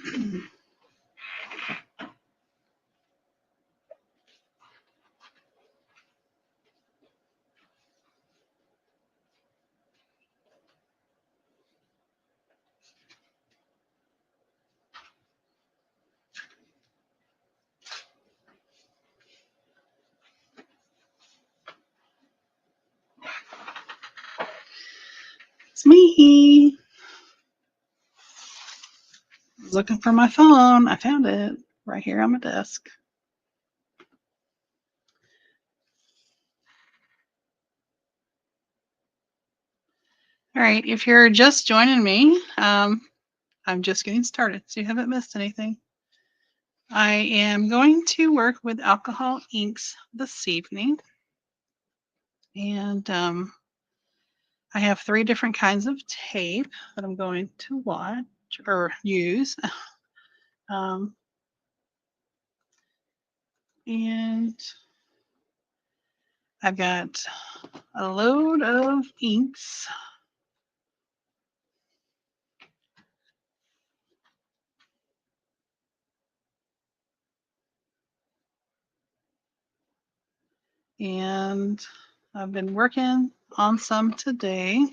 It's me. I was looking for my phone. I found it right here on my desk. All right, if you're just joining me, I'm just getting started, so you haven't missed anything. I am going to work with alcohol inks this evening. And I have 3 different kinds of tape that I'm going to watch or use. And I've got a load of inks. And I've been working on some today.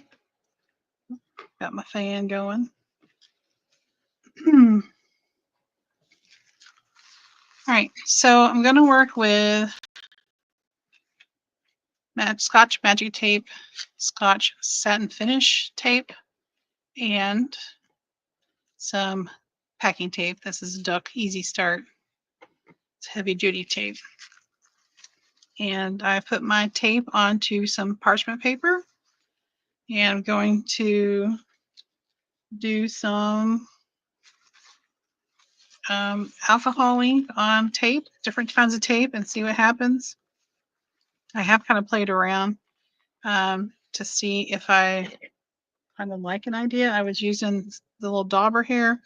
Got my fan going. All right, so I'm going to work with Scotch Magic Tape, Scotch Satin Finish tape, and some packing tape. This is Duck Easy Start. It's heavy duty tape. And I put my tape onto some parchment paper. And I'm going to do some alcohol ink on tape, different kinds of tape, and see what happens. I have kind of played around to see if I kind of like an idea. I was using the little dauber here.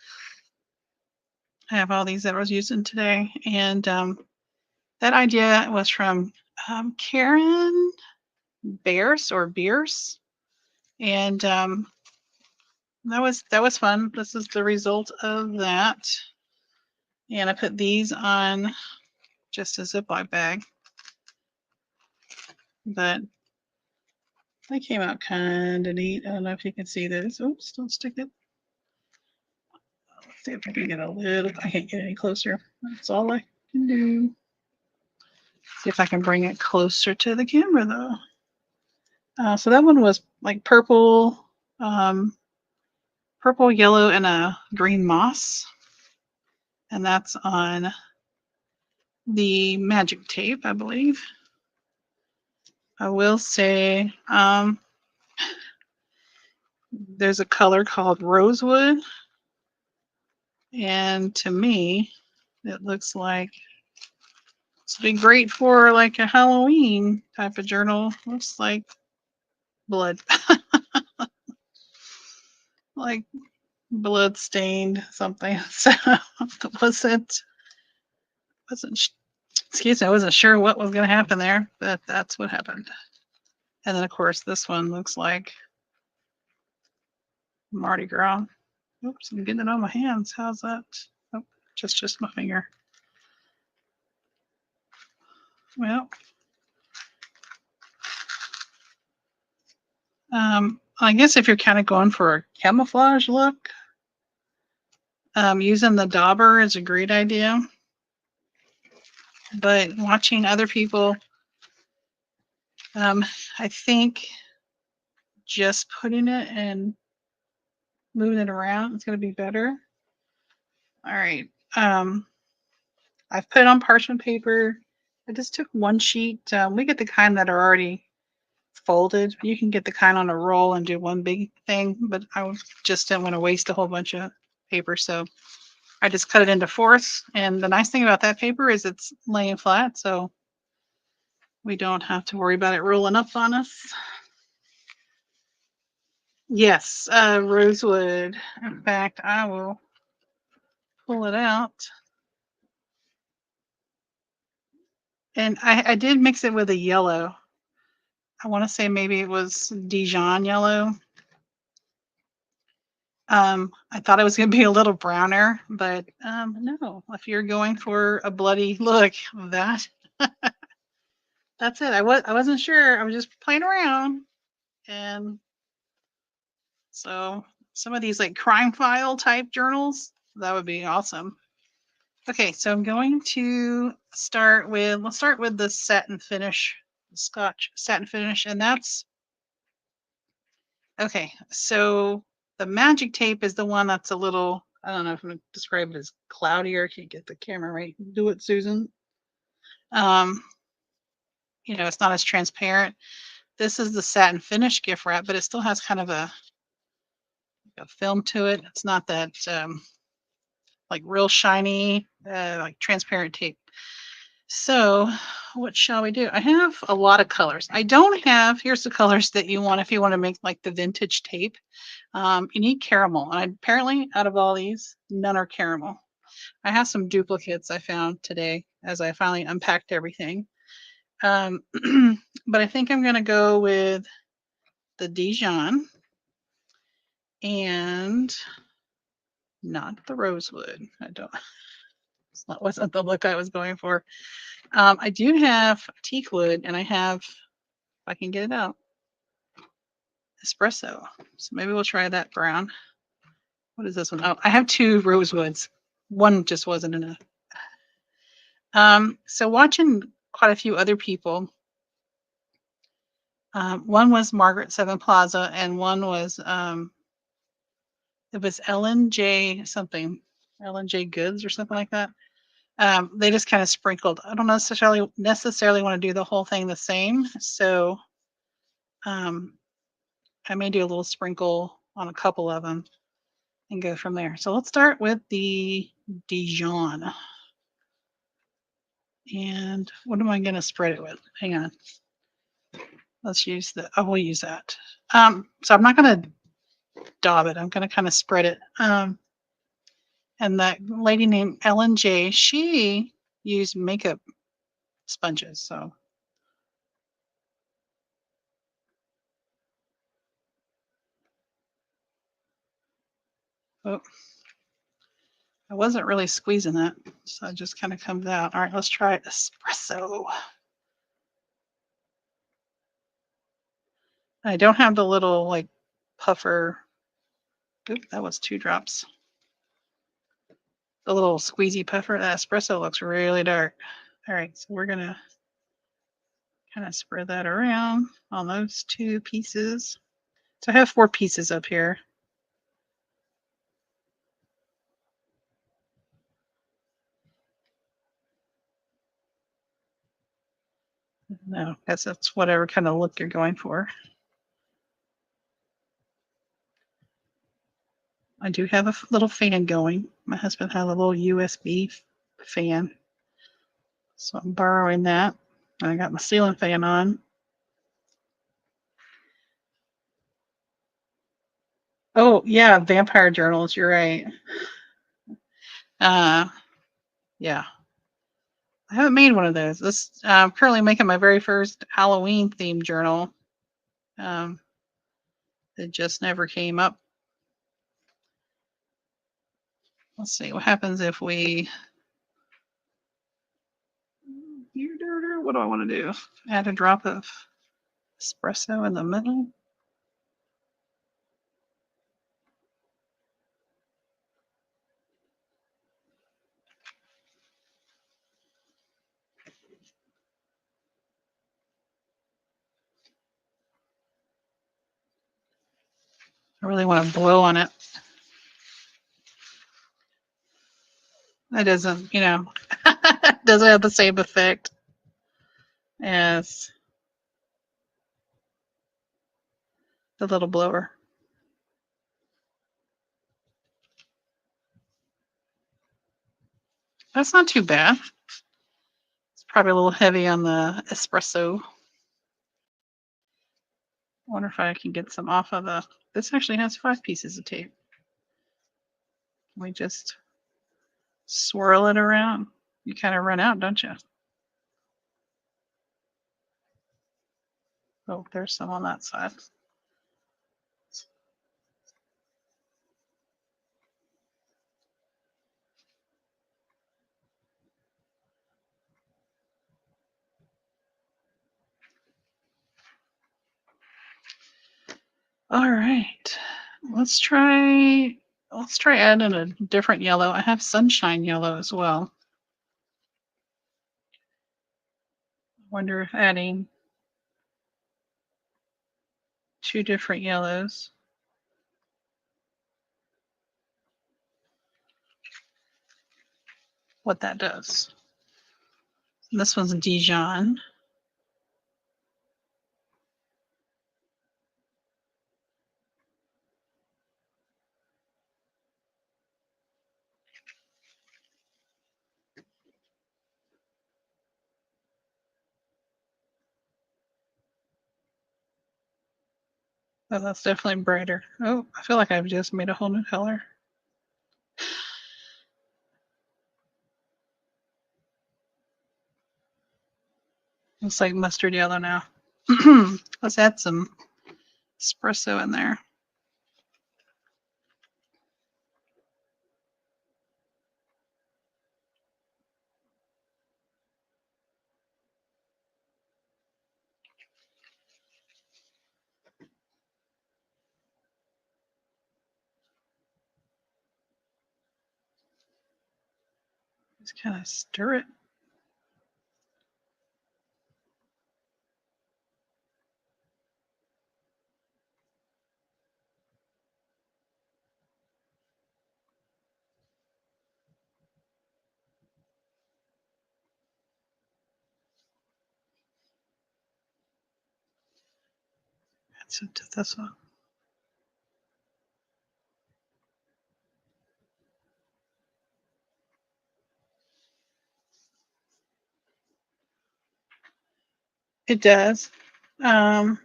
I have all these that I was using today. And that idea was from Karen Beers or Beers. And that was fun. This is the result of that. And I put these on just a Ziploc bag. But they came out kind of neat. I don't know if you can see this. Oops, don't stick it. Let's see if I can get a little, I can't get any closer. That's all I can do. See if I can bring it closer to the camera though. So that one was like purple, purple, yellow, and a green moss. And that's on the magic tape, I believe. I will say there's a color called rosewood. And to me, it looks like it's be great for like a Halloween type of journal. Looks like blood. Like blood stained something. So wasn't excuse me, I wasn't sure what was going to happen there, but that's what happened. And then of course this one looks like Mardi Gras. Oops, I'm getting it on my hands. How's that? Oh, just my finger. Well, I guess if you're kind of going for a camouflage look, using the dauber is a great idea. But watching other people, I think just putting it and moving it around is going to be better. All right. I've put it on parchment paper. I just took one sheet. We get the kind that are already folded. You can get the kind on a roll and do one big thing, but I just didn't want to waste a whole bunch of paper. So I just cut it into fourths. And the nice thing about that paper is it's laying flat. So we don't have to worry about it rolling up on us. Yes, rosewood. In fact, I will pull it out. And I did mix it with a yellow. I want to say maybe it was Dijon yellow. I thought it was going to be a little browner, but no. If you're going for a bloody look, that that's it. I wasn't sure. I was just playing around, and so some of these like crime file type journals, that would be awesome. Okay, so I'm going to start with, let's start with the satin finish, Scotch satin finish, and that's okay. So the magic tape is the one that's a little, I don't know if I'm gonna describe it as cloudier. Can you get the camera right? Do it, Susan. Um, it's not as transparent. This is the satin finish gift wrap, but it still has kind of a film to it. It's not that like real shiny, like transparent tape. So what shall we do? I have a lot of colors. I don't have, here's the colors that you want if you want to make like the vintage tape. You need caramel. And apparently out of all these, none are caramel. I have some duplicates I found today as I finally unpacked everything. But I think I'm going to go with the Dijon and not the rosewood. I don't, that wasn't the look I was going for. I do have teak wood and I have, if I can get it out, espresso. So maybe we'll try that brown. What is this one? Oh, I have two rosewoods. One just wasn't enough. So watching quite a few other people. One was Margaret Seven Plaza, and one was it was Ellen J something, Ellen J Goods or something like that. They just kind of sprinkled. I don't necessarily want to do the whole thing the same, so I may do a little sprinkle on a couple of them and go from there. So let's start with the Dijon. And what am I going to spread it with? Hang on. Let's use the, I will use that. So I'm not going to daub it. I'm going to kind of spread it. And that lady named Ellen J, she used makeup sponges. So oh, I wasn't really squeezing that. So it just kind of comes out. All right, let's try espresso. I don't have the little like puffer. Oop, that was 2 drops. The little squeezy puffer. That espresso looks really dark. All right, so we're gonna kind of spread that around on those 2 pieces. So I have 4 pieces up here. No, that's whatever kind of look you're going for. I do have a little fan going. My husband had a little USB fan. So I'm borrowing that. I got my ceiling fan on. Oh, yeah, vampire journals. You're right. Yeah. I haven't made one of those. This I'm currently making my very first Halloween themed journal. It just never came up. Let's see what happens if we. What do I want to do? Add a drop of espresso in the middle. I really want to blow on it. That doesn't, doesn't have the same effect as the little blower. That's not too bad. It's probably a little heavy on the espresso. I wonder if I can get some off of the, this actually has 5 pieces of tape. We just swirl it around. You kind of run out, don't you? Oh, there's some on that side. All right. Let's try adding a different yellow. I have sunshine yellow as well. Wonder if adding two different yellows. What that does. This one's Dijon. Oh, that's definitely brighter. Oh, I feel like I've just made a whole new color. Looks like mustard yellow now. Let's add some espresso in there. Just kind of stir it. Add some to this one. It does. It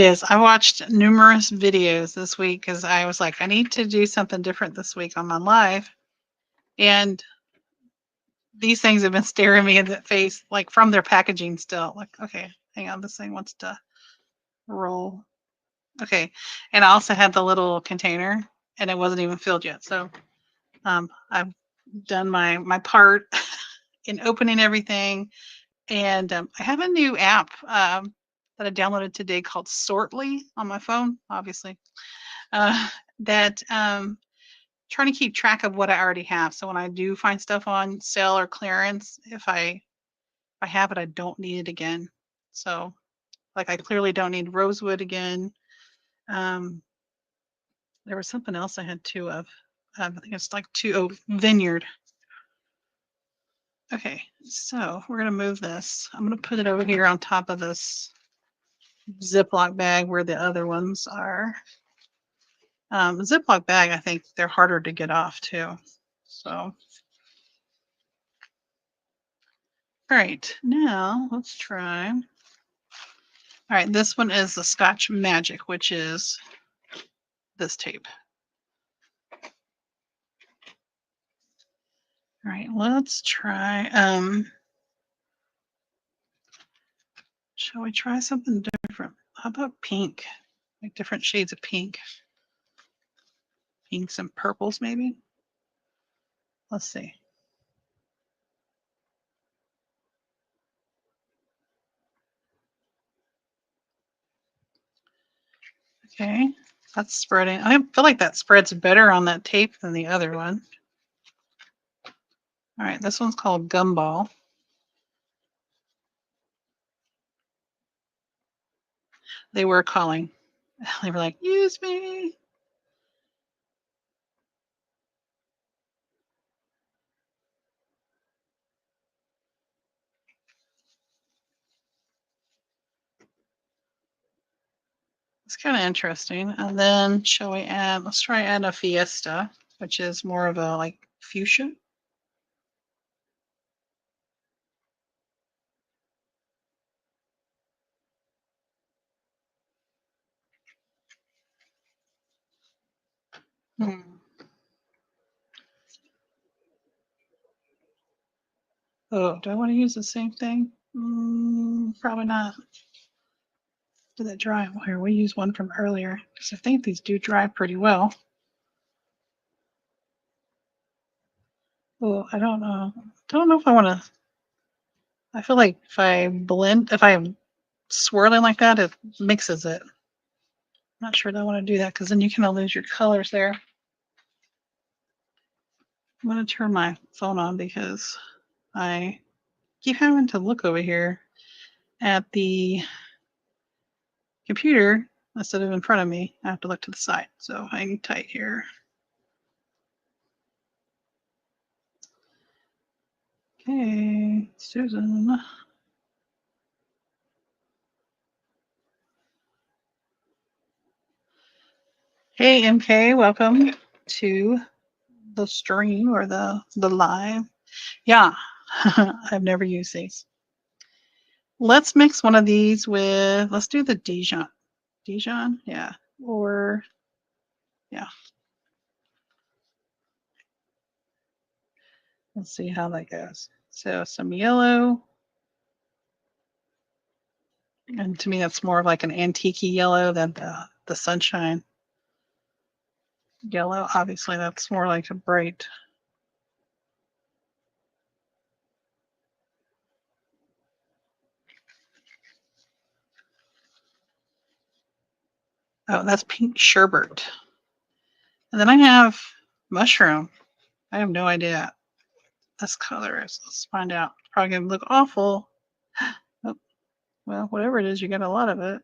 is. I watched numerous videos this week because I was like, I need to do something different this week on my live. And these things have been staring me in the face, like from their packaging still. Like, okay, hang on, this thing wants to roll. Okay. And I also had the little container and it wasn't even filled yet. So I've done my part in opening everything. And I have a new app that I downloaded today called Sortly on my phone, obviously. That trying to keep track of what I already have. So when I do find stuff on sale or clearance, if I have it, I don't need it again. So like I clearly don't need rosewood again. There was something else I had two of. I think it's like vineyard. Okay, so we're gonna move this. I'm gonna put it over here on top of this Ziploc bag where the other ones are. Ziploc bag, I think they're harder to get off too. So, all right, now let's try. All right, this one is the Scotch Magic, which is this tape. All right, let's try. Shall we try something different? How about pink? Like different shades of pink. Pinks and purples, maybe. Let's see. Okay, that's spreading. I feel like that spreads better on that tape than the other one. All right, this one's called Gumball. They were calling. They were like, use me. It's kind of interesting. And then shall we add, let's try add a Fiesta, which is more of a like fuchsia. Hmm. Oh, do I want to use the same thing? Probably not. Did that dry? Here, we use one from earlier because I think these do dry pretty well. Oh, I don't know. Don't know if I want to. I feel like if I blend, if I'm swirling like that, it mixes it. I'm not sure that I want to do that because then you kind of lose your colors there. I'm going to turn my phone on because I keep having to look over here at the computer instead of in front of me. I have to look to the side. So hang tight here. Okay, Susan. Hey, MK, welcome to the stream or the live. Yeah, I've never used these. Let's mix one of these with, let's do the Dijon. Dijon, yeah, or yeah. Let's see how that goes. So some yellow. And to me, that's more like an antique yellow than the sunshine yellow. Obviously, that's more like a bright. Oh, that's pink sherbet. And then I have mushroom. I have no idea this color is. Let's find out. It's probably gonna look awful. Oh, well, whatever it is, you get a lot of it.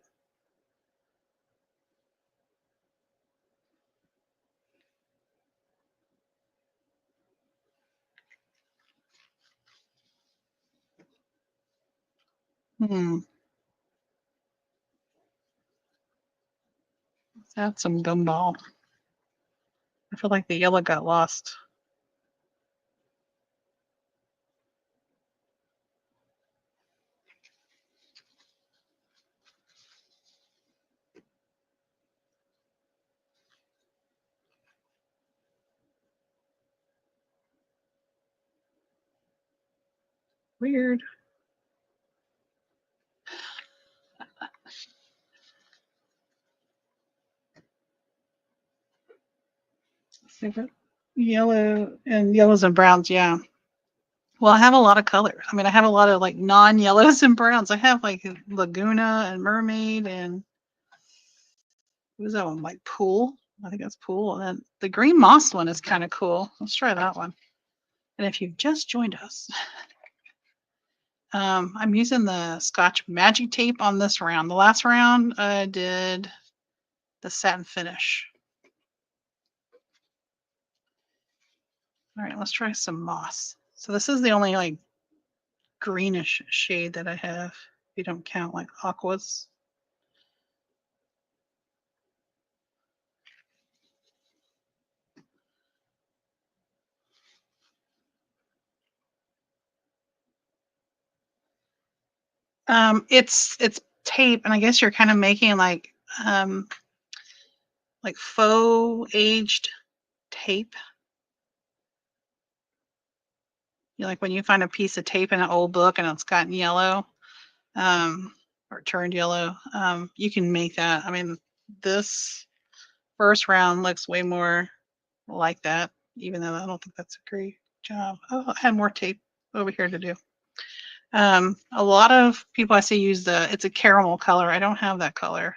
Let's add some gumball. I feel like the yellow got lost. Weird. Yellow and yellows and browns, yeah. Well, I have a lot of colors. I mean, I have a lot of like non-yellows and browns. I have like Laguna and Mermaid and what was that one? Like Pool. I think that's Pool. And then the green moss one is kind of cool. Let's try that one. And if you've just joined us, I'm using the Scotch Magic Tape on this round. The last round I did the satin finish. All right, let's try some moss. So this is the only like greenish shade that I have, if you don't count like aquas. It's tape, and I guess you're kind of making like faux aged tape. You know, like when you find a piece of tape in an old book and it's gotten yellow, or turned yellow, you can make that. I mean, this first round looks way more like that, even though I don't think that's a great job. Oh, I had more tape over here to do. A lot of people I see use it's a caramel color. I don't have that color.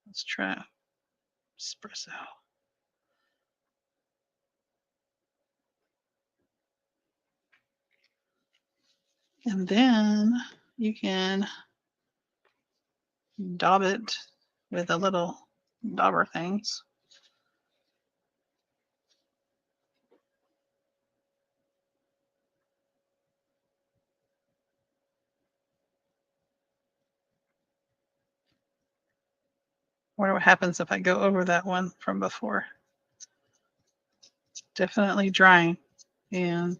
Let's try espresso. And then you can daub it with the little dauber things. Wonder what happens if I go over that one from before. It's definitely drying. And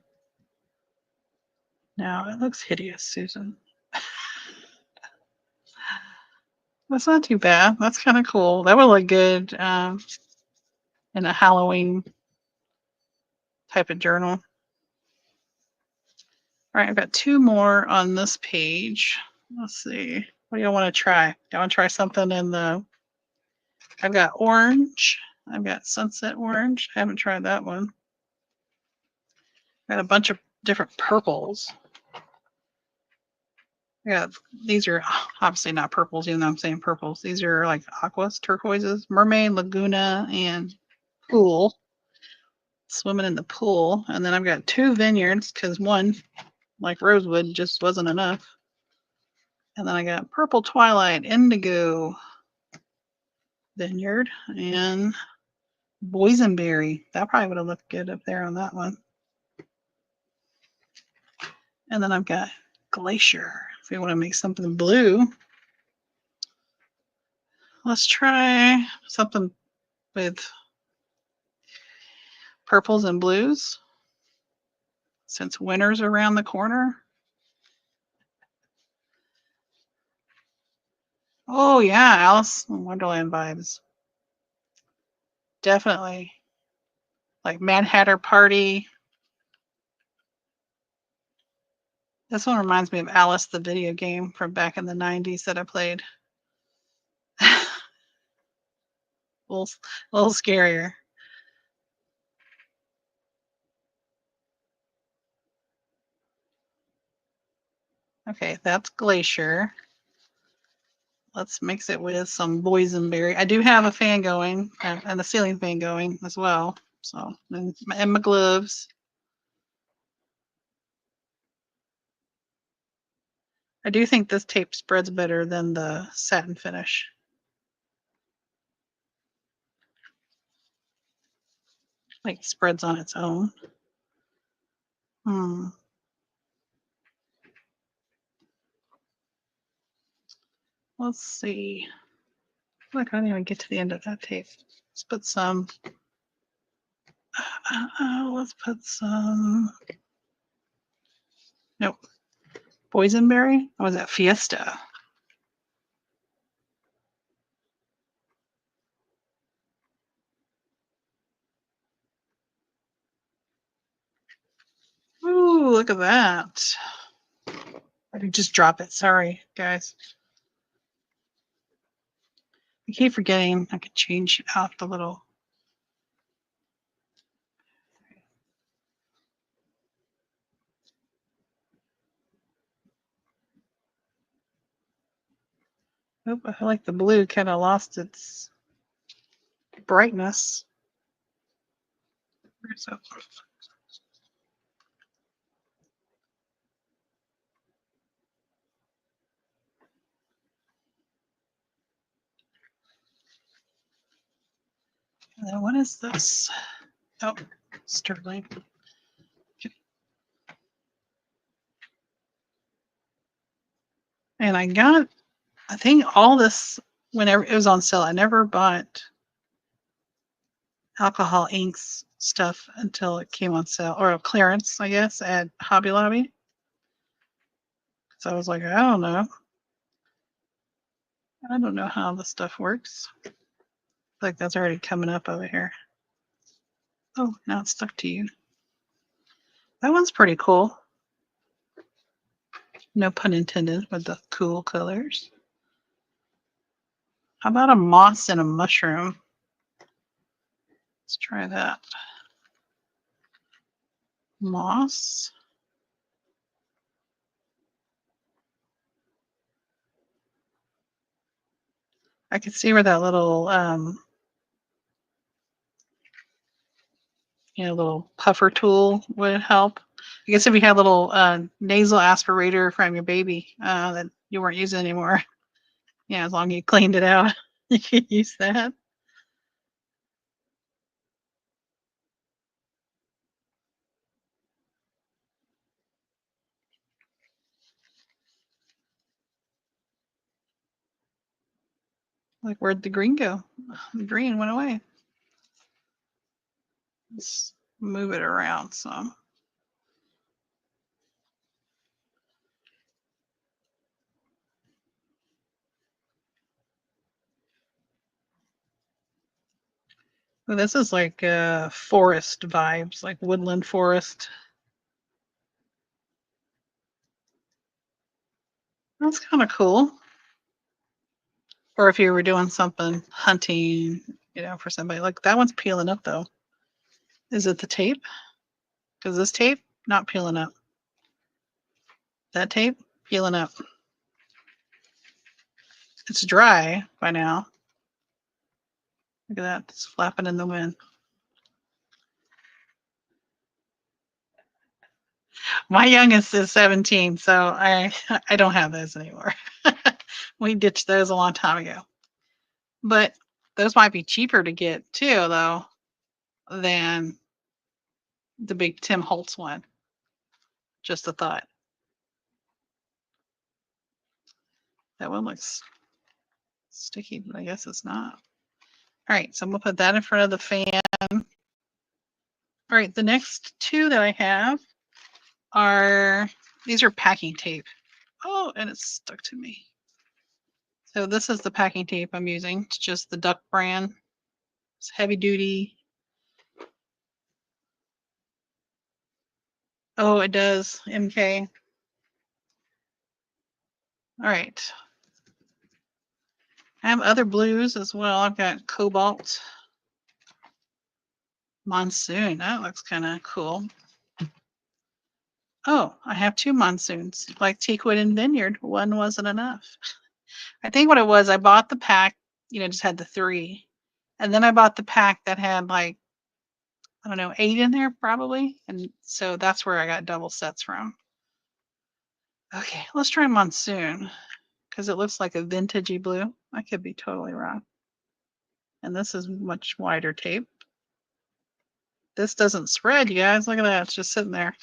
now it looks hideous, Susan. That's not too bad. That's kind of cool. That would look good in a Halloween type of journal. All right, I've got two more on this page. Let's see. What do you want to try? Do you want to try something in the... I've got orange. I've got sunset orange. I haven't tried that one. Got a bunch of different purples. Yeah, these are obviously not purples, even though I'm saying purples. These are like aquas, turquoises, mermaid, laguna, and pool. Swimming in the pool. And then I've got 2 vineyards because one, like rosewood, just wasn't enough. And then I got purple twilight, indigo vineyard, and boysenberry. That probably would have looked good up there on that one. And then I've got glacier. If we want to make something blue, let's try something with purples and blues since winter's around the corner. Oh yeah, Alice in Wonderland vibes. Definitely. Like Mad Hatter Party. This one reminds me of Alice, the video game from back in the 90s that I played. a little scarier. Okay, that's Glacier. Let's mix it with some boysenberry. I do have a fan going and the ceiling fan going as well. So, and my gloves. I do think this tape spreads better than the satin finish. Like spreads on its own. Let's see. Look, I didn't even get to the end of that tape. Let's put some. Let's put some. Nope. Boysenberry? Or was that Fiesta? Ooh, look at that. I did just drop it. Sorry, guys. I keep forgetting I could change out the little. Oh, I feel like the blue kind of lost its brightness. Where's that? And then what is this? Oh, Sterling. Okay. And I got, I think all this whenever it was on sale. I never bought alcohol inks stuff until it came on sale or clearance, I guess, at Hobby Lobby. So I was like, I don't know. I don't know how this stuff works. Like that's already coming up over here. Oh, now it's stuck to you. That one's pretty cool. No pun intended with the cool colors. How about a moss and a mushroom? Let's try that. Moss. I could see where that little little puffer tool would help. I guess if you had a little nasal aspirator from your baby that you weren't using anymore, yeah, as long as you cleaned it out, you could use that. Like, where'd the green go? The green went away. Let's move it around some. Well, this is like forest vibes, like woodland forest. That's kind of cool. Or if you were doing something hunting, for somebody. Like that one's peeling up though. Is it the tape? Because this tape, not peeling up. That tape, peeling up. it's dry by now. Look at that, it's flapping in the wind. My youngest is 17, so I don't have those anymore. We ditched those a long time ago. But those might be cheaper to get too, though, than the big Tim Holtz one. Just a thought. That one looks sticky, but I guess it's not. All right, so I'm gonna put that in front of the fan. All right, the next two that I have are, these are packing tape. Oh, and it's stuck to me. So this is the packing tape I'm using. It's just the Duck brand. It's heavy duty. Oh, it does. MK. All right. I have other blues as well. I've got Cobalt. Monsoon. That looks kind of cool. Oh, I have two monsoons, like Teakwood and Vineyard. One wasn't enough. I think what it was, I bought the pack, just had the three. And then I bought the pack that had like, I don't know, 8 in there probably. And so that's where I got double sets from. Okay, let's try Monsoon because it looks like a vintagey blue. I could be totally wrong. And this is much wider tape. This doesn't spread, you guys. Look at that. It's just sitting there.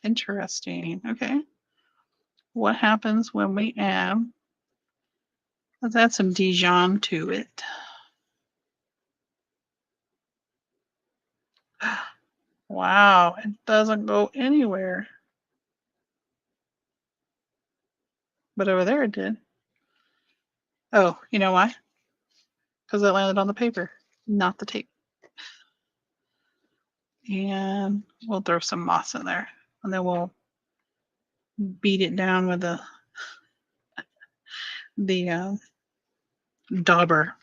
Interesting. Okay. What happens when we add, let's add some Dijon to it. Wow, it doesn't go anywhere. But over there it did. Oh, you know why? Because it landed on the paper, not the tape. And we'll throw some moss in there. And then we'll beat it down with the dauber.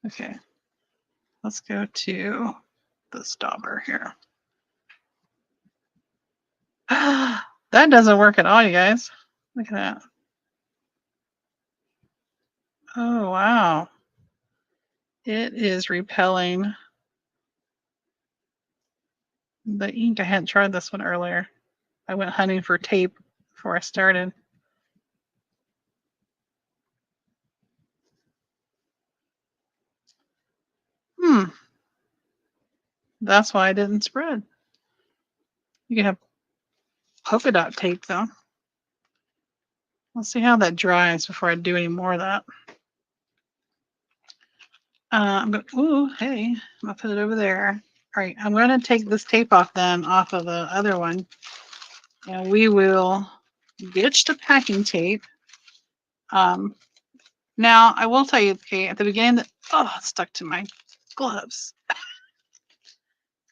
Okay, let's go to this dauber here. That doesn't work at all, you guys. Look at that. Oh, wow. It is repelling the ink. I hadn't tried this one earlier. I went hunting for tape before I started. That's why I didn't spread. You can have polka dot tape though. Let's see how that dries before I do any more of that. I'm gonna, ooh, hey, I'm gonna put it over there. All right, I'm gonna take this tape off then, off of the other one. And we will ditch the packing tape. Now I will tell you, okay, at the beginning, oh, it stuck to my gloves.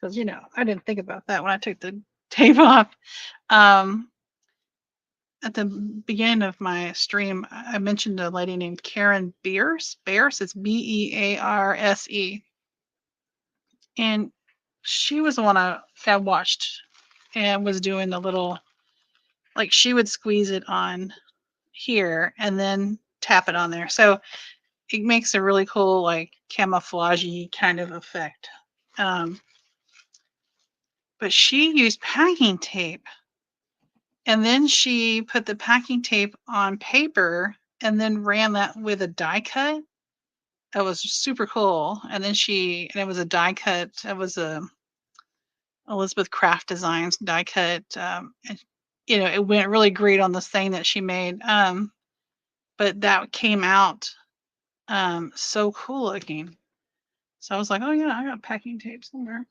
Because, I didn't think about that when I took the tape off. At the beginning of my stream, I mentioned a lady named Karen Bearse. Bearse, it's Bearse. And she was the one I watched and was doing the little, like she would squeeze it on here and then tap it on there. So it makes a really cool, like camouflage-y kind of effect. But she used packing tape. And then she put the packing tape on paper and then ran that with a die cut. That was super cool. And then it was a die cut. It was a Elizabeth Craft Designs die cut. And, it went really great on this thing that she made. But that came out so cool looking. So I was like, oh yeah, I got packing tape somewhere.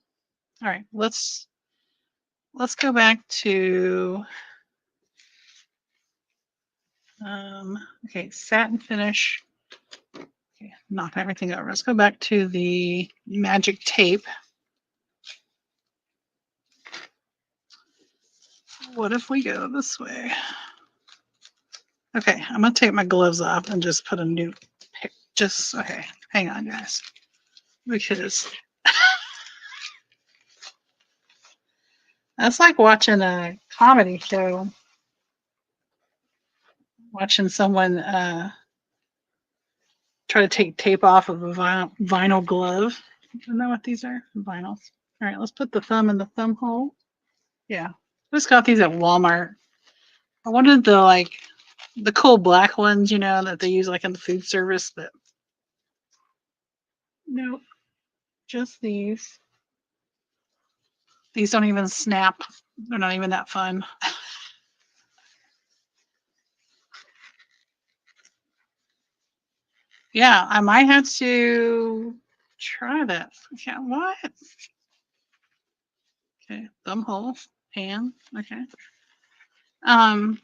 All right, let's go back to okay, satin finish. Okay, knock everything over. Let's go back to the magic tape. What if we go this way? Okay, I'm gonna take my gloves off and just put a new pick. Okay, hang on, guys, because that's like watching a comedy show. Watching someone try to take tape off of a vinyl glove. Isn't that what these are? Vinyls. All right, let's put the thumb in the thumb hole. Yeah, I just got these at Walmart. I wanted the cool black ones, that they use like in the food service, but nope, just these. These don't even snap. They're not even that fun. Yeah, I might have to try that. Okay, what? Okay, thumb hole, hand. Okay. Um,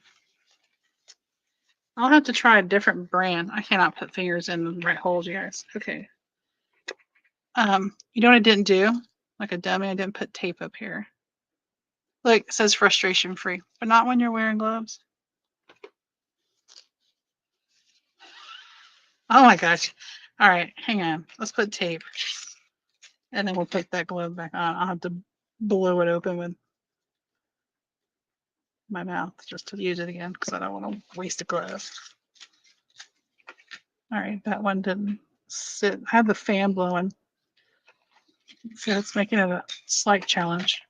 I'll have to try a different brand. I cannot put fingers in the right holes, you guys. Okay. You know what I didn't do? Like a dummy, I didn't put tape up here. Look, it says frustration free, but not when you're wearing gloves. Oh my gosh. All right, hang on. Let's put tape. And then we'll put that glove back on. I'll have to blow it open with my mouth just to use it again because I don't want to waste a glove. All right, that one didn't sit. I had the fan blowing. So it's making it a slight challenge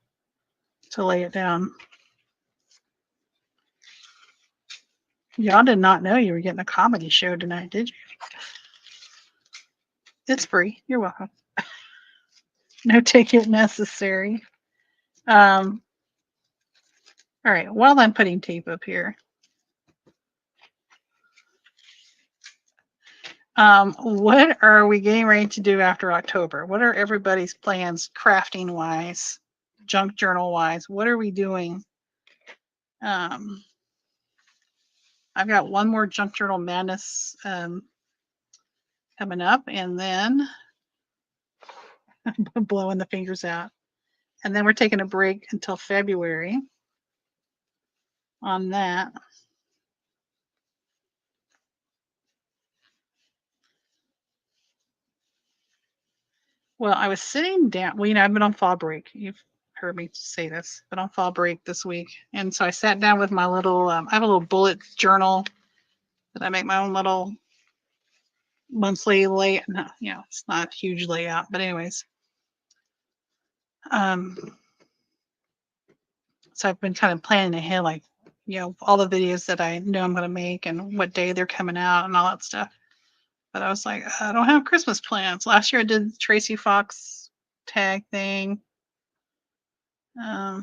to lay it down. Y'all did not know you were getting a comedy show tonight, did you? It's free. You're welcome. No ticket necessary. All right, while I'm putting tape up here, what are we getting ready to do after October? What are everybody's plans, crafting wise, junk journal wise? What are we doing? I've got one more junk journal madness coming up, and then blowing the fingers out, and then we're taking a break until February on that. Well, I was sitting down. Well, I've been on fall break. You've heard me say this, but on fall break this week, and so I sat down with my little. I have a little bullet journal that I make my own little monthly lay. No, it's not a huge layout, but anyways. So I've been kind of planning ahead, like all the videos that I know I'm going to make and what day they're coming out and all that stuff. But I was like, I don't have Christmas plans. Last year I did Tracy Fox tag thing. I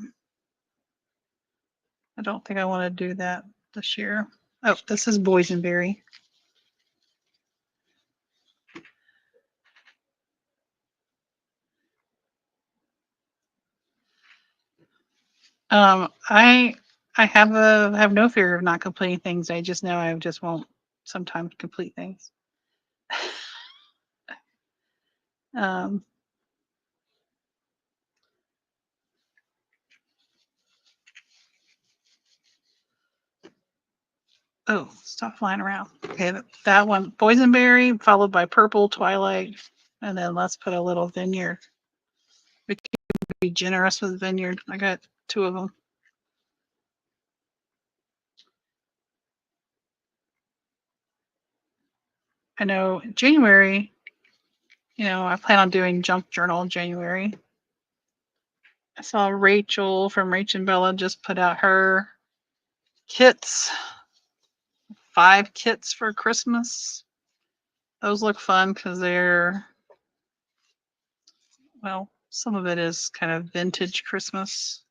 don't think I want to do that this year. Oh, this is boysenberry. I have no fear of not completing things. I just know I just won't sometimes complete things. Um, oh, stop flying around. Okay, that one, boysenberry, followed by purple twilight, and then let's put a little vineyard. We can be generous with vineyard. I got 2 of them. I know January, I plan on doing junk journal in January. I saw Rachel from Rach and Bella just put out her kits, 5 kits for Christmas. Those look fun because some of it is kind of vintage Christmas.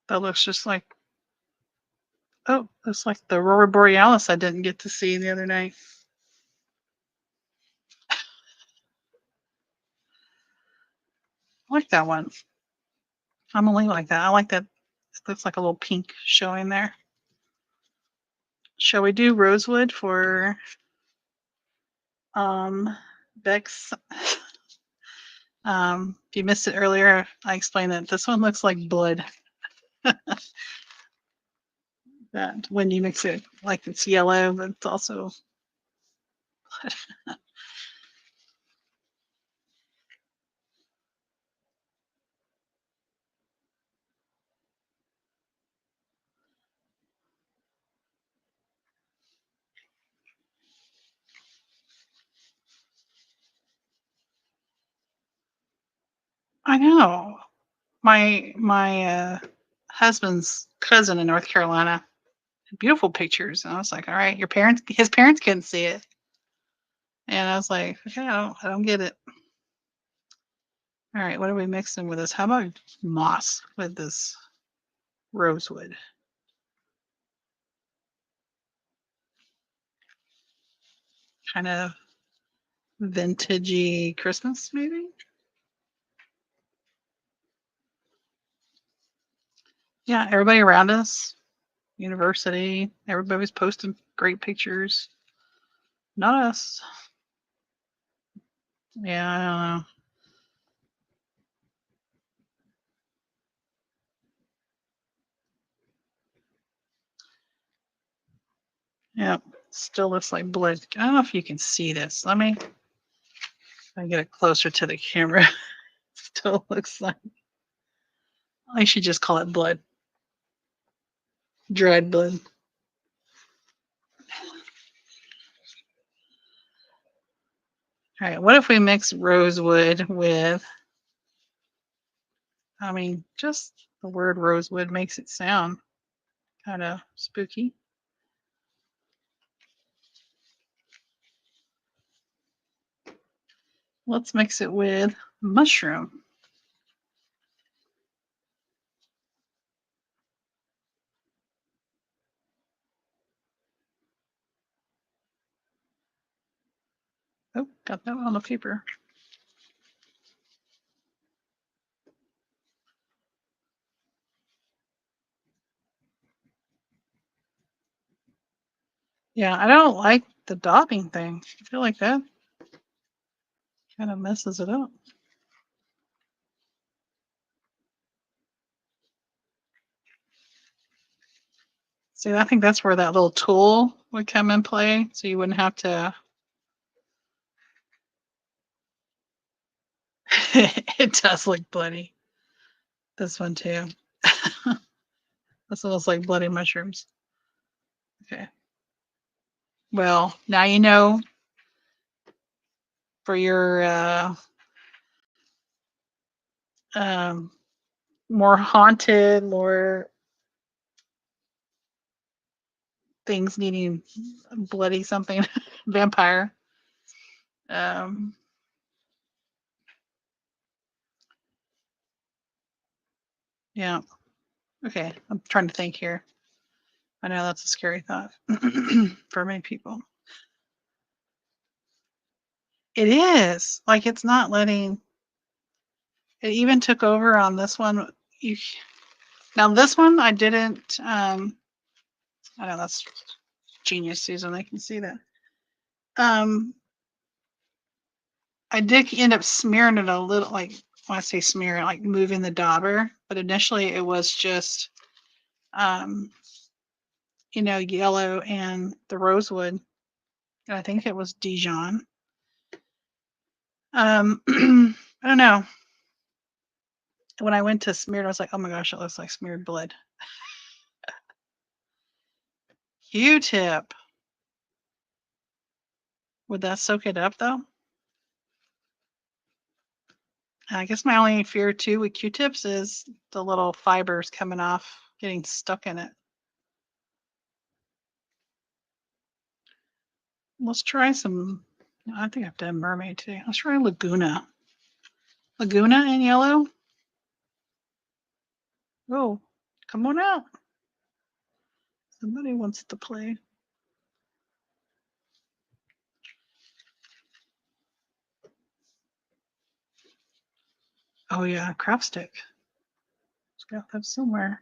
That looks just like, oh, that's like the Aurora Borealis I didn't get to see the other night. I like that one. I'm only like that. I like that. It looks like a little pink showing there. Shall we do Rosewood for Bex? If you missed it earlier, I explained that this one looks like blood. That when you mix it, like it's yellow, but it's also blood. I know. My husband's cousin in North Carolina had beautiful pictures, and I was like, all right, his parents couldn't see it, and I was like, okay, I don't get it. All right, what are we mixing with this? How about moss with this rosewood? Kind of vintagey Christmas, maybe? Yeah, everybody around us, university, everybody was posting great pictures. Not us. Yeah, I don't know. Yeah, still looks like blood. I don't know if you can see this. Let me get it closer to the camera. Still looks like I should just call it blood. Dried blood. All right, what if we mix rosewood with, I mean, just the word rosewood makes it sound kind of spooky. Let's mix it with mushroom. Oh, got that on the paper. Yeah, I don't like the daubing thing. I feel like that kind of messes it up. See, I think that's where that little tool would come in play, so you wouldn't have to. It does look bloody. This one too. This looks like bloody mushrooms. Okay. Well, now you know for your um, more haunted, more things needing bloody something vampire. Um, yeah. Okay. I'm trying to think here. I know that's a scary thought for many people. It is like it's not letting. It even took over on this one. You now this one I didn't. I know that's genius, Susan. I can see that. Um, I did end up smearing it a little, like when I say smear, like moving the dauber, but initially it was just, um, yellow and the rosewood. And I think it was Dijon. I don't know. When I went to smear it, I was like, oh my gosh, it looks like smeared blood. Q-tip. Would that soak it up though? I guess my only fear too with Q-tips is the little fibers coming off, getting stuck in it. Let's try some. I think I've done mermaid today. Let's try Laguna. Laguna in yellow. Oh, come on out. Somebody wants to play. Oh yeah, craft stick. It's got that somewhere.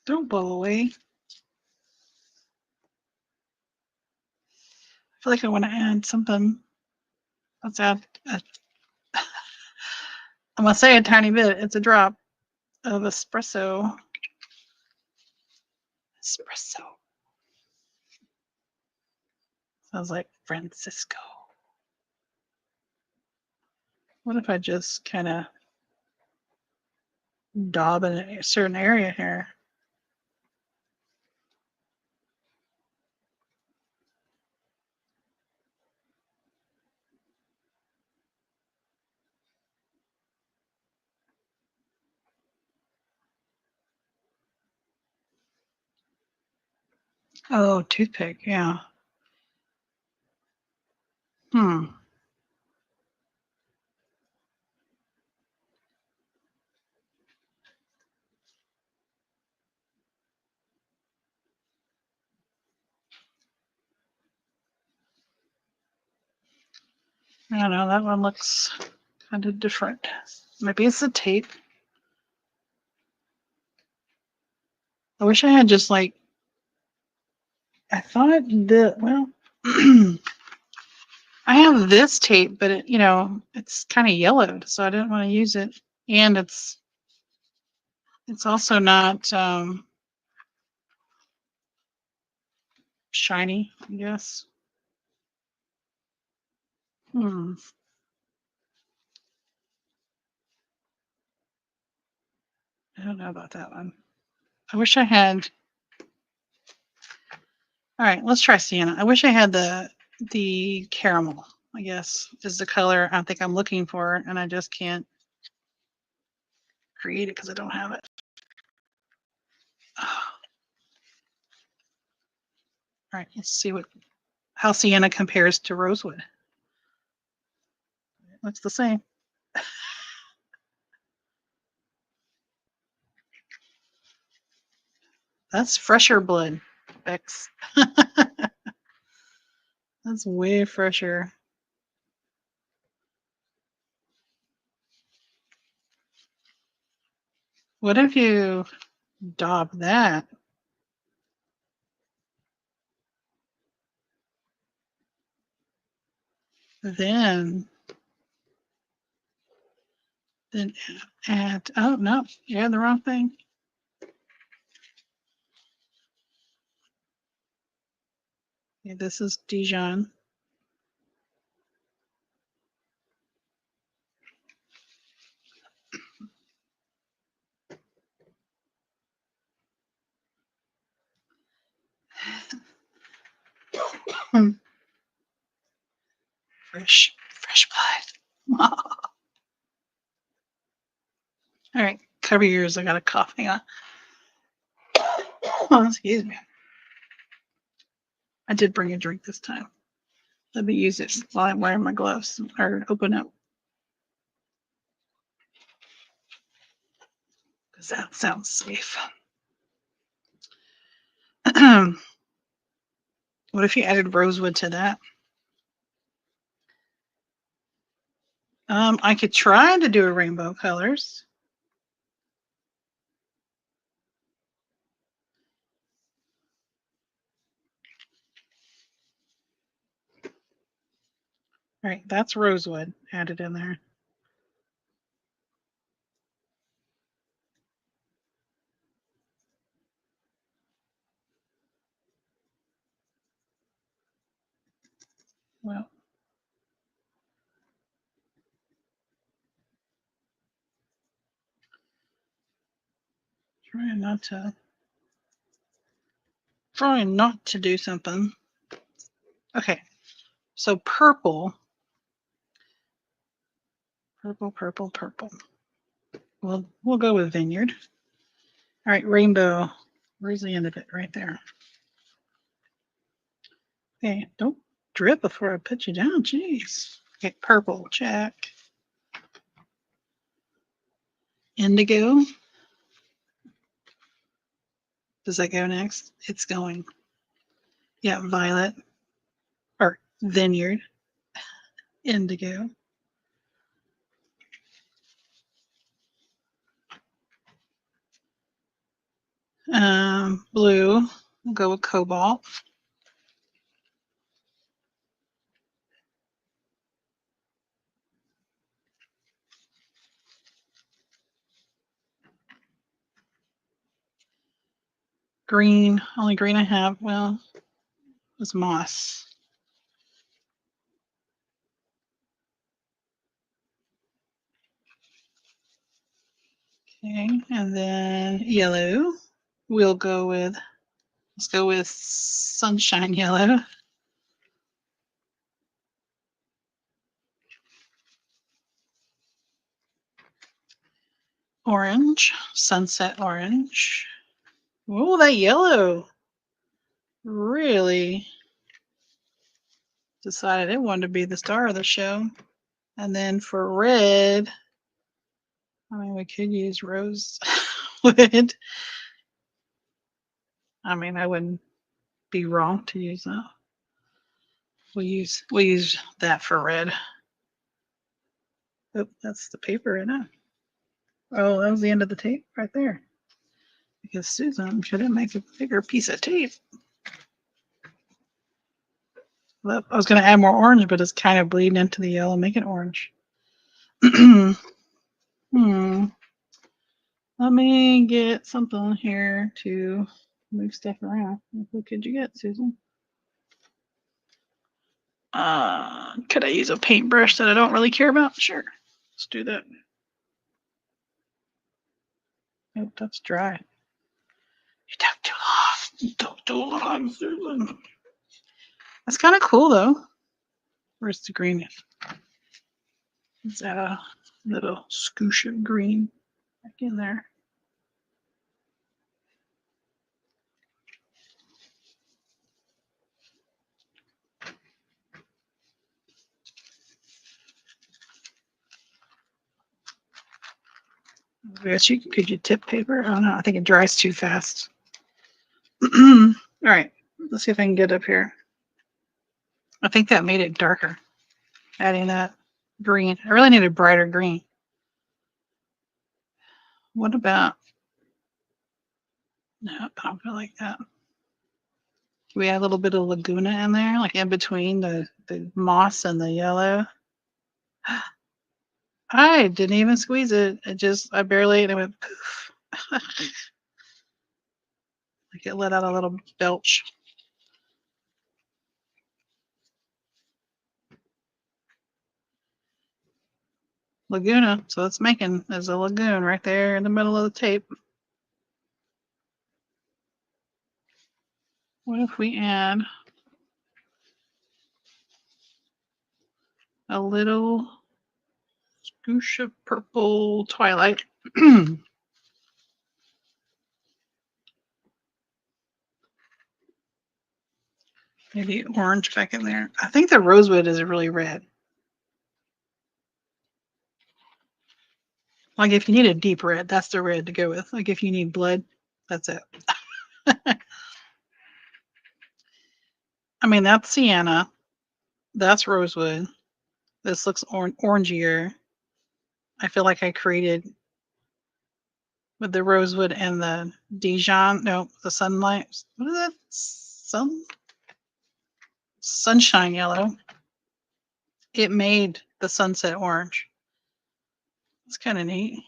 Don't blow away. I feel like I want to add something. Let's add. I'm gonna say a tiny bit. It's a drop of espresso. Espresso. Sounds like Francisco. What if I just kind of daub in a certain area here. Oh, toothpick, yeah. Hmm. I don't know, that one looks kind of different. Maybe it's the tape. I wish I had just like, I thought well, I have this tape, but it's kind of yellowed, so I didn't want to use it. And it's also not shiny, I guess. Hmm. I don't know about that one. I wish I had. All right, let's try sienna. I wish I had the caramel, I guess, is the color I think I'm looking for, and I just can't create it because I don't have it. Oh. All right, let's see how sienna compares to rosewood. It looks the same. That's fresher blood, Bex. That's way fresher. What if you daub that? Then add, oh no, you had the wrong thing. Okay, this is Dijon. Fresh blood. All right, cover your ears. I got a cough. Hang on. Oh, excuse me. I did bring a drink this time. Let me use it while I'm wearing my gloves or open up. Because that sounds safe. What if you added rosewood to that? I could try to do a rainbow colors. All right, that's rosewood added in there. Well, trying not to do something. Okay, so purple. Purple. We'll go with vineyard. All right, rainbow. Where's the end of it? Right there. Okay, don't drip before I put you down. Jeez. Okay, purple. Check. Indigo. Does that go next? It's going. Yeah, violet or vineyard. Indigo. Blue. We'll go with cobalt. Green. Only green I have, well, was moss. Okay, and then yellow. We'll go with, let's go with sunshine yellow. Orange, sunset orange. Oh, that yellow really decided it wanted to be the star of the show. And then for red, I mean, we could use rose wood. I mean, I wouldn't be wrong to use that. We use that for red. Oh, that's the paper in it. Oh, that was the end of the tape right there. Because Susan shouldn't make a bigger piece of tape. Well, I was going to add more orange, but it's kind of bleeding into the yellow, make it orange. Let me get something here to move stuff around. What could you get, Susan? Could I use a paintbrush that I don't really care about? Sure. Let's do that. Nope, that's dry. You took too long. You took too long, Susan. That's kind of cool, though. Where's the green? Is that a little scoosh of green back in there? Could you tip paper? Oh no, I think it dries too fast. All right, let's see if I can get up here. I think that made it darker. Adding that green. I really need a brighter green. What about? No, I don't feel like that. We add a little bit of Laguna in there, like in between the moss and the yellow. I didn't even squeeze it. I barely, and it went poof. Like it let out a little belch. Laguna, so it's making, there's a lagoon right there in the middle of the tape. What if we add a little scoosh of purple twilight? Maybe orange back in there. I think the rosewood is really red. Like if you need a deep red, that's the red to go with. Like if you need blood, that's it. I mean, that's sienna. That's rosewood. This looks orangier. I feel like I created with the rosewood and the Dijon. No, the sunlight. What is that? Sunshine yellow. It made the sunset orange. It's kind of neat.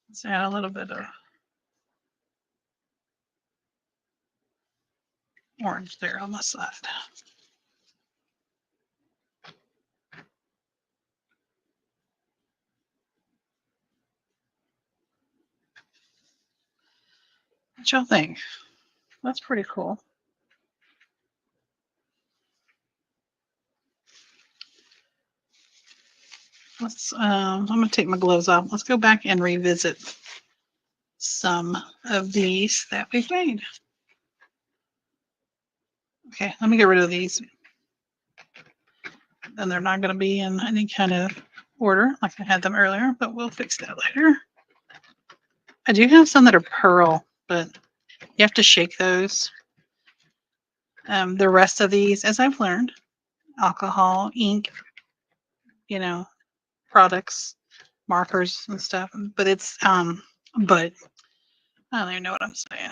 Let's add a little bit of orange there on the side. What y'all think? That's pretty cool. I'm gonna take my gloves off. Let's go back and revisit some of these that we've made. Okay, let me get rid of these. And they're not gonna be in any kind of order like I had them earlier, but we'll fix that later. I do have some that are pearl, but you have to shake those. The rest of these, as I've learned, alcohol, ink, products, markers and stuff. But but I don't even know what I'm saying.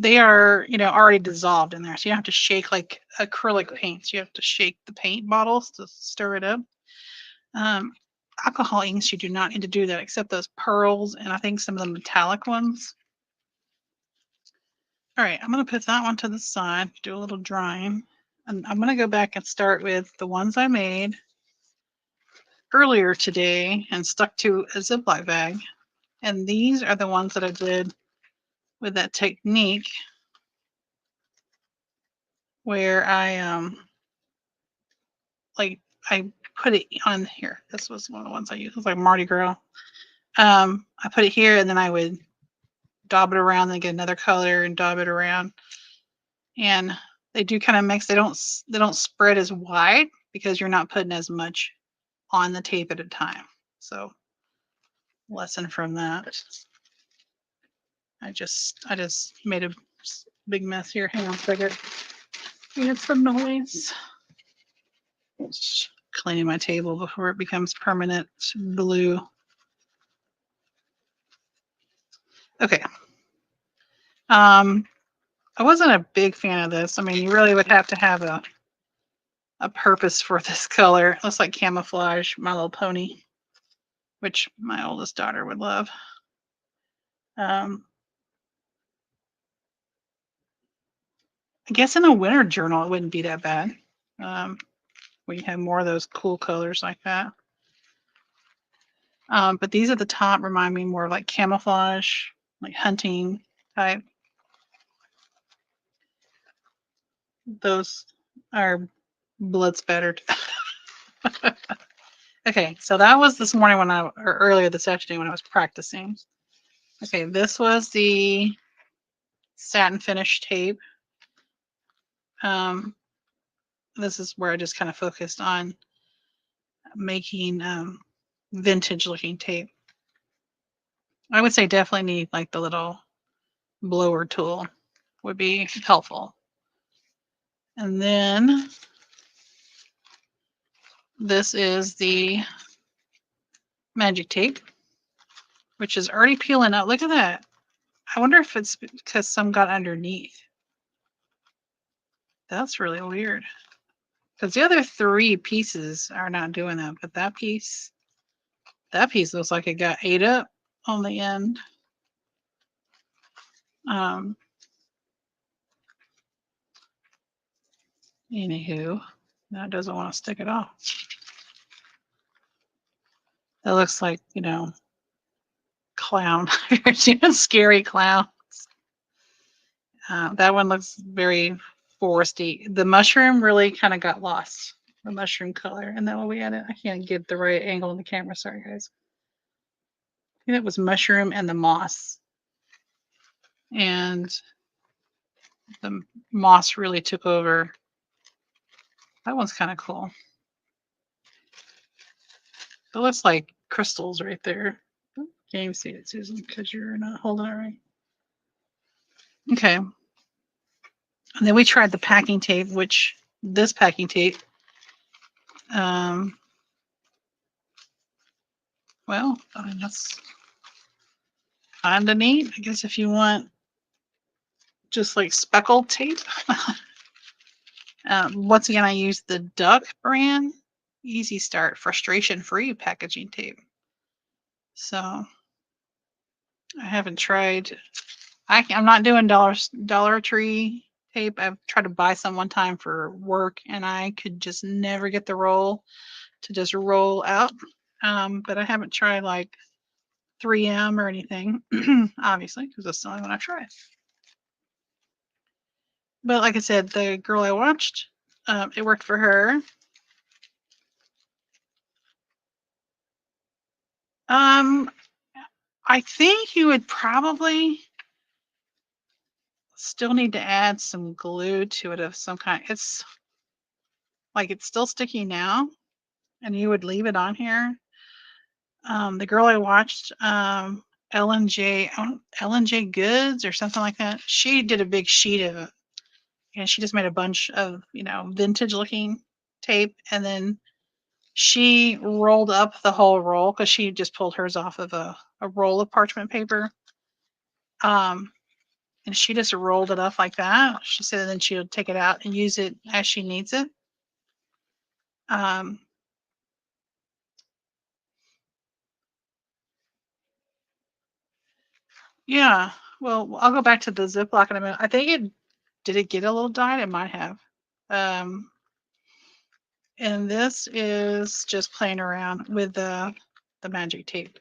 They are, already dissolved in there. So you have to shake like acrylic paints. You have to shake the paint bottles to stir it up. Alcohol inks, you do not need to do that except those pearls and I think some of the metallic ones. All right, I'm going to put that one to the side, do a little drying. And I'm going to go back and start with the ones I made earlier today and stuck to a Ziploc bag. And these are the ones that I did with that technique where I like I put it on here. This was one of the ones I used. It was like Mardi Gras. I put it here and then I would daub it around and get another color and daub it around. And they do kind of mix. They don't spread as wide because you're not putting as much on the tape at a time. So lesson from that. I just made a big mess here. Hang on a second. We had some noise. Just cleaning my table before it becomes permanent blue. Okay. I wasn't a big fan of this. I mean, you really would have to have a purpose for this color. It looks like camouflage, My Little Pony, which my oldest daughter would love. I guess in a winter journal, it wouldn't be that bad. We have more of those cool colors like that. But these at the top remind me more of like camouflage, like hunting type. Those are blood spattered. Okay, so that was this morning or earlier this afternoon when I was practicing. Okay, this was the satin finish tape. This is where I just kind of focused on making vintage looking tape. I would say definitely need like the little blower tool would be helpful. And then this is the magic tape, which is already peeling out. Look at that. I wonder if it's because some got underneath. That's really weird. Because the other 3 pieces are not doing that, but that piece looks like it got ate up on the end. Anywho, that doesn't want to stick it off. That looks like, clown. Scary clowns. That one looks very foresty. The mushroom really kind of got lost. The mushroom color. And then when we had it, I can't get the right angle in the camera. Sorry, guys. I think it was mushroom and the moss. And the moss really took over. That one's kind of cool. It looks like crystals right there. Can't even see it, Susan, because you're not holding it right. Okay. And then we tried the packing tape, which this packing tape, well, I mean, that's kind of neat. I guess if you want just like speckled tape. Once again, I use the Duck brand Easy Start frustration-free packaging tape. So I haven't tried. I'm not doing Dollar Tree tape. I've tried to buy some one time for work, and I could just never get the roll to just roll out. But I haven't tried like 3M or anything, obviously, because that's the only one I've tried. But like I said, the girl I watched, it worked for her. I think you would probably still need to add some glue to it of some kind. It's like it's still sticky now, and you would leave it on here. The girl I watched, Ellen J Goods or something like that. She did a big sheet of it, and she just made a bunch of vintage looking tape, and then she rolled up the whole roll because she just pulled hers off of a roll of parchment paper. And she just rolled it up like that. She said then she would take it out and use it as she needs it. Yeah. Well, I'll go back to the Ziploc in a minute. I think did it get a little dyed? It might have. And this is just playing around with the magic tape.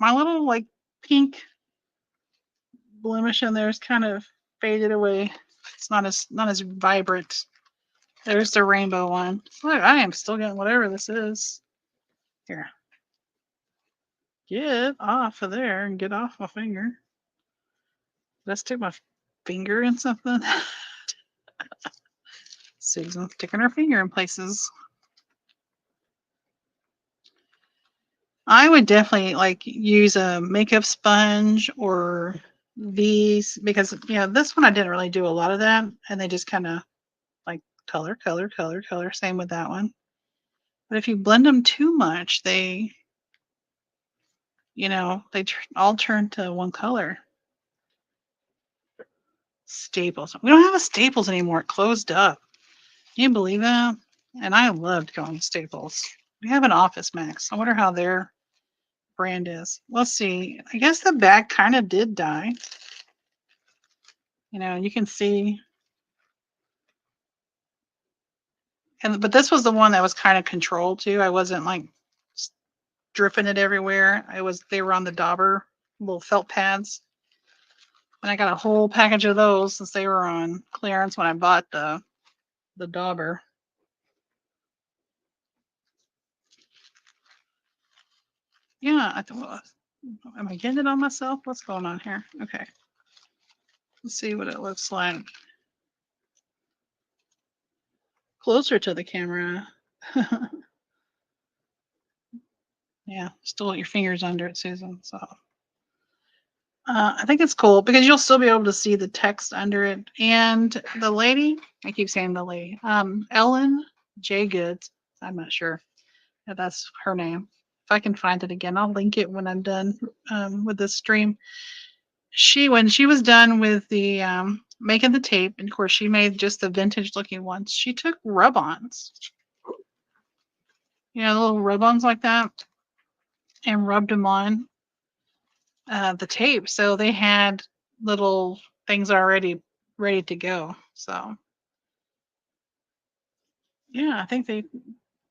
My little like pink blemish in there is kind of faded away. It's not as vibrant. There's the rainbow one. Look, I am still getting whatever this is. Here. Get off of there and get off my finger. Did I stick my finger in something? Susan sticking her finger in places. I would definitely like use a makeup sponge or these because this one I didn't really do a lot of that, and they just kind of like color, color, color, color. Same with that one. But if you blend them too much, they all turn to one color. Staples. We don't have a Staples anymore. It closed up. Can you believe that? And I loved going to Staples. We have an Office Max. I wonder how their brand is. Let's see. I guess the back kind of did die. You can see. But this was the one that was kind of controlled too. I wasn't like dripping it everywhere. They were on the Dauber little felt pads. And I got a whole package of those since they were on clearance when I bought the Dauber. Yeah, I thought, am I getting it on myself? What's going on here? Okay. Let's see what it looks like. Closer to the camera. Yeah, still get your fingers under it, Susan. So I think it's cool because you'll still be able to see the text under it. And the lady, I keep saying the lady, Ellen J. Goods. I'm not sure if that's her name. If I can find it again, I'll link it when I'm done with this stream. When she was done with the making the tape, and of course she made just the vintage looking ones, she took rub-ons, the little rub-ons like that, and rubbed them on the tape, so they had little things already ready to go. So yeah, I think they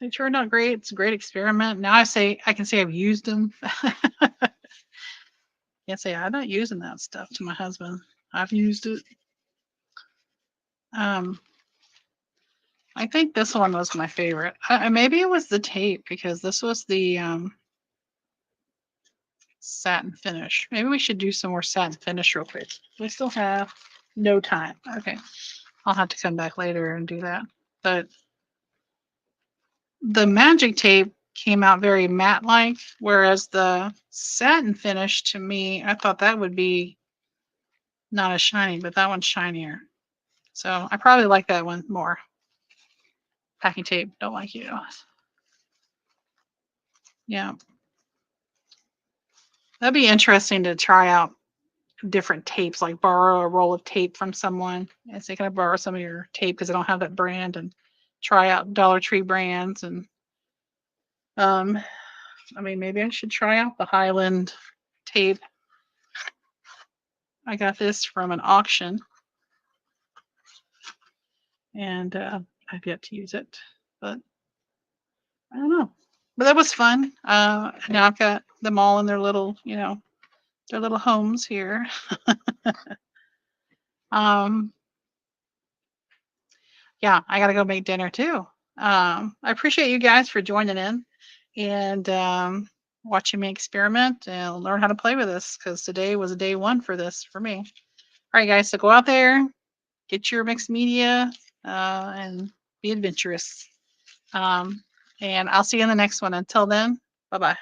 turned out great. It's a great experiment. Now I can say I've used them. Can't say I'm not using that stuff to my husband. I've used it. I think this one was my favorite. Maybe it was the tape because this was the satin finish. Maybe we should do some more satin finish real quick. We still have no time. Okay. I'll have to come back later and do that. But the magic tape came out very matte-like, whereas the satin finish, to me, I thought that would be not as shiny, but that one's shinier. So I probably like that one more. Packing tape, don't like you. Yeah. That'd be interesting to try out different tapes, like borrow a roll of tape from someone and say, can I borrow some of your tape because I don't have that brand, and try out Dollar Tree brands. And maybe I should try out the Highland tape. I got this from an auction and I've yet to use it, but I don't know. But that was fun. Now I've got them all in their little homes here. Yeah, I gotta go make dinner too. I appreciate you guys for joining in and watching me experiment and learn how to play with this, because today was day one for this for me. All right, guys, so go out there, get your mixed media, and be adventurous. And I'll see you in the next one. Until then, bye-bye.